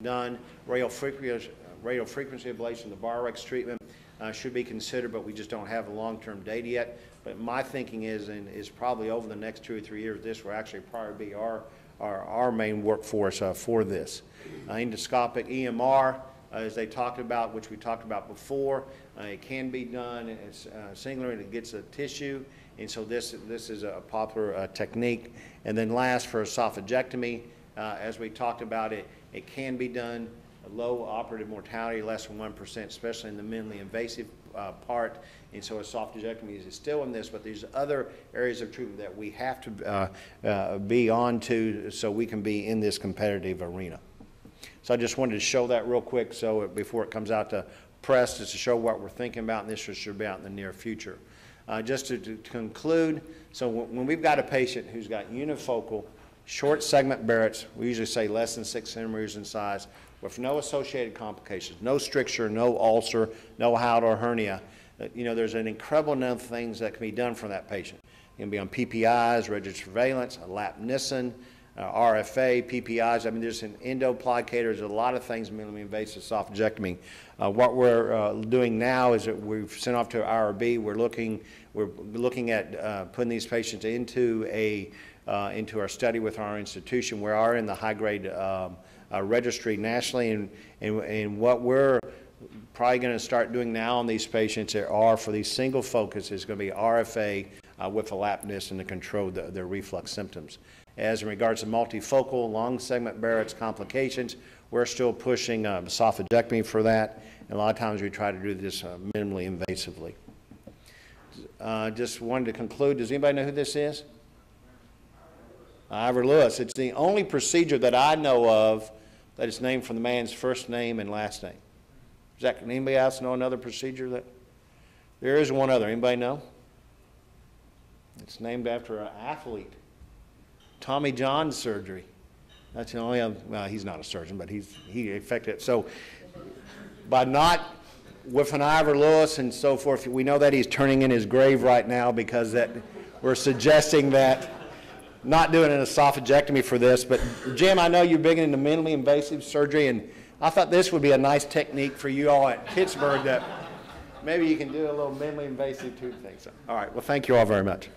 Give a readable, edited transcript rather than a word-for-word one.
done. Radiofrequency ablation, the Bar-X treatment should be considered, but we just don't have the long-term data yet. But my thinking is, and is probably over the next 2 or 3 years, this will actually probably be our main workforce for this. Endoscopic EMR, as they talked about, which we talked about before, it can be done. It's singular and it gets a tissue, and so this is a popular technique. And then last, for esophagectomy, as we talked about it can be done. Low operative mortality, less than 1%, especially in the minimally invasive part. And so esophagectomy is still in this, but there's other areas of treatment that we have to be on to so we can be in this competitive arena. So I just wanted to show that real quick so before it comes out to press, just to show what we're thinking about, and this should be out in the near future. Just to conclude, so when we've got a patient who's got unifocal, short segment Barrett's, we usually say less than 6 centimeters in size, with no associated complications, no stricture, no ulcer, no hiatal or hernia, you know, there's an incredible number of things that can be done for that patient. It can be on PPIs, registered surveillance, a lapnicin, RFA, PPIs. I mean, there's an endoplicator. There's a lot of things in minimally invasive esophagectomy. What we're doing now is that we've sent off to IRB. We're looking at putting these patients into our study with our institution. We are in the high-grade registry nationally, and what we're probably going to start doing now on these patients for these single focus is going to be RFA with a lapnicin to control their reflux symptoms. As in regards to multifocal, long segment Barrett's complications, we're still pushing esophagectomy for that, and a lot of times we try to do this minimally invasively. Just wanted to conclude, does anybody know who this is? Ivor Lewis. It's the only procedure that I know of that is named from the man's first name and last name. Anybody else know another procedure that? There is one other. Anybody know? It's named after an athlete. Tommy John surgery. That's the only other, well, he's not a surgeon, but he affected it. So by not with an Ivor Lewis and so forth, we know that he's turning in his grave right now because that we're suggesting that not doing an esophagectomy for this. But Jim, I know you're big into minimally invasive surgery, and I thought this would be a nice technique for you all at Pittsburgh that maybe you can do a little minimally invasive tube thing. So, all right, well, thank you all very much.